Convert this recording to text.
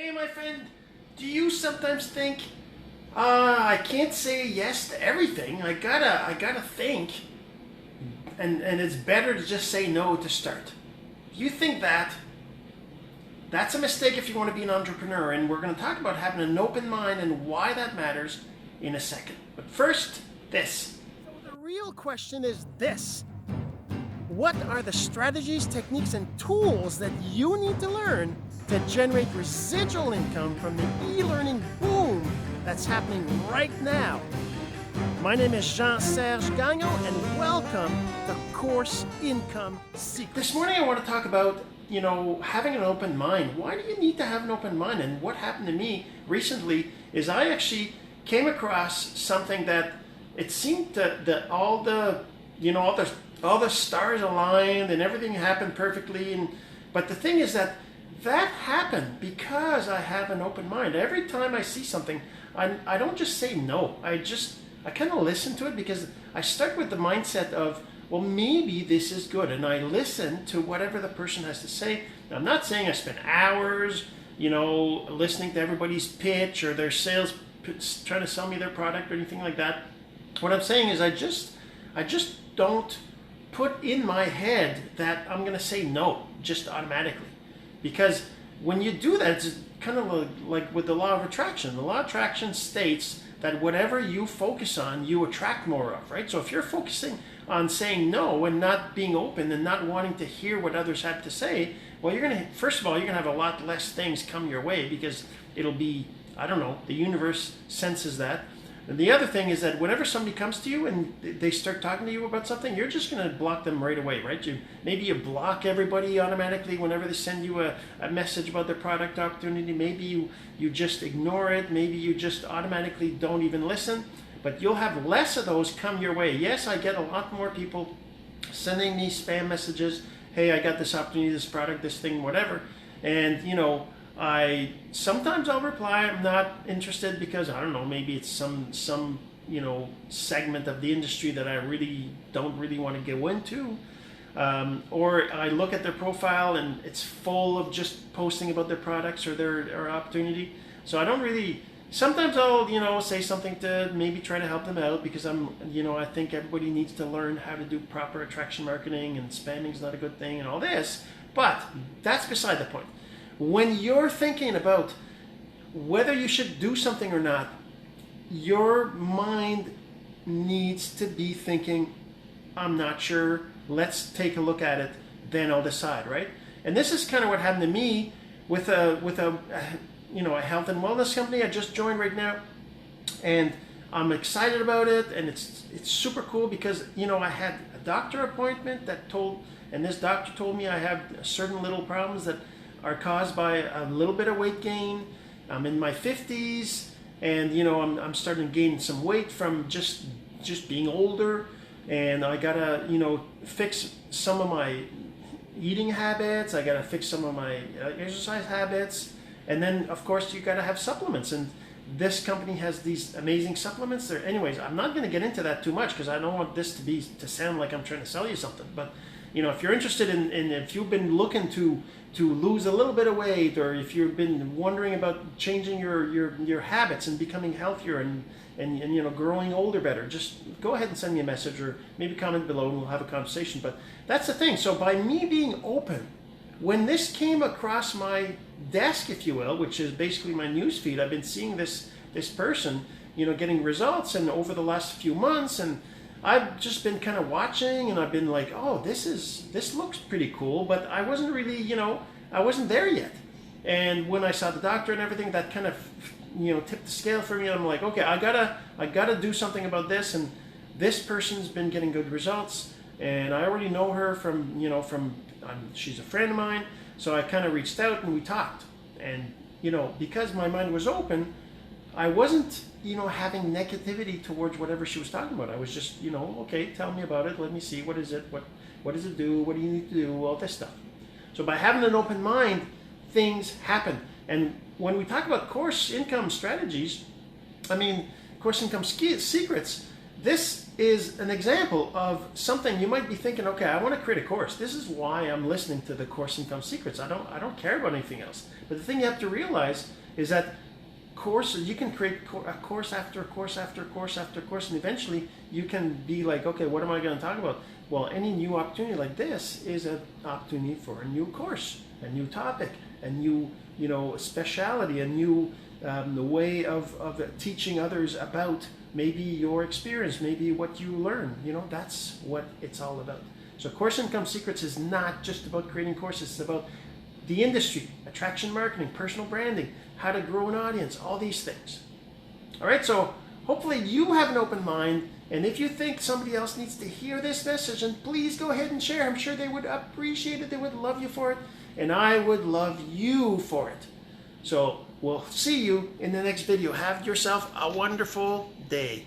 Hey, my friend, do you sometimes think, I can't say yes to everything. I gotta think, and it's better to just say no to start. Do you think that? That's a mistake if you want to be an entrepreneur, and we're going to talk about having an open mind and why that matters in a second. But first, this. So the real question is this. What are the strategies, techniques, and tools that you need to learn to generate residual income from the e-learning boom that's happening right now? My name is Jean-Serge, and welcome to Course Income Secrets. This morning I want to talk about, having an open mind. Why do you need to have an open mind? And what happened to me recently is I actually came across something that it seemed that all the stars aligned and everything happened perfectly. But the thing is that happened because I have an open mind. Every time I see something, I don't just say no. I kind of listen to it because I start with the mindset of, well, maybe this is good. And I listen to whatever the person has to say. Now, I'm not saying I spend hours, listening to everybody's pitch or their sales trying to sell me their product or anything like that. What I'm saying is I just don't put in my head that I'm going to say no just automatically. Because when you do that, it's kind of like with the law of attraction. The law of attraction states that whatever you focus on, you attract more of, right? So if you're focusing on saying no and not being open and not wanting to hear what others have to say, well, first of all, you're going to have a lot less things come your way because it'll be, the universe senses that. And the other thing is that whenever somebody comes to you and they start talking to you about something, you're just going to block them right away, right? Maybe you block everybody automatically whenever they send you a message about their product opportunity. Maybe you just ignore it. Maybe you just automatically don't even listen. But you'll have less of those come your way. Yes, I get a lot more people sending me spam messages. Hey, I got this opportunity, this product, this thing, whatever. And, sometimes I'll reply, I'm not interested because, maybe it's some segment of the industry that I don't really want to go into. Or I look at their profile and it's full of just posting about their products or their opportunity. So I don't really, sometimes I'll, say something to maybe try to help them out because I think everybody needs to learn how to do proper attraction marketing and spamming is not a good thing and all this. But that's beside the point. When you're thinking about whether you should do something or not, your mind needs to be thinking, I'm not sure, let's take a look at it, then I'll decide, right? And this is kind of what happened to me with a health and wellness company I just joined right now. And I'm excited about it, and it's super cool because, I had a doctor appointment and this doctor told me I have certain little problems that are caused by a little bit of weight gain. I'm in my 50s, and I'm starting to gain some weight from just being older, and I gotta fix some of my eating habits. I gotta fix some of my exercise habits, and then of course you gotta have supplements. And this company has these amazing supplements. Anyways, I'm not going to get into that too much because I don't want this to sound like I'm trying to sell you something. But if you're interested in if you've been looking to lose a little bit of weight, or if you've been wondering about changing your habits and becoming healthier and growing older better, just go ahead and send me a message or maybe comment below and we'll have a conversation. But that's the thing. So by me being open, when this came across my desk, if you will, which is basically my news feed, I've been seeing this person, getting results, and over the last few months, and I've just been kind of watching, and I've been like, oh, this looks pretty cool, but I wasn't really, I wasn't there yet. And when I saw the doctor and everything, that kind of, tipped the scale for me. I'm like, okay, I gotta do something about this, and this person's been getting good results, and I already know her from she's a friend of mine, so I kind of reached out and we talked. And because my mind was open, I wasn't having negativity towards whatever she was talking about. I was just okay, tell me about it, let me see, what is it, what does it do, what do you need to do, all this stuff. So by having an open mind, things happen. And when we talk about course income strategies, course income secrets, this is an example of something you might be thinking, okay, I want to create a course. This is why I'm listening to the Course Income Secrets. I don't care about anything else. But the thing you have to realize is that courses, you can create a course after course after course after course, and eventually you can be like, okay, what am I going to talk about? Well, any new opportunity like this is an opportunity for a new course, a new topic, a new, speciality, a new the way of teaching others about maybe your experience, maybe what you learn. That's what it's all about. So Course Income Secrets is not just about creating courses. It's about the industry, attraction marketing, personal branding, how to grow an audience, all these things. All right, so hopefully you have an open mind, and if you think somebody else needs to hear this message, then please go ahead and share. I'm sure they would appreciate it. They would love you for it, and I would love you for it. So we'll see you in the next video. Have yourself a wonderful day.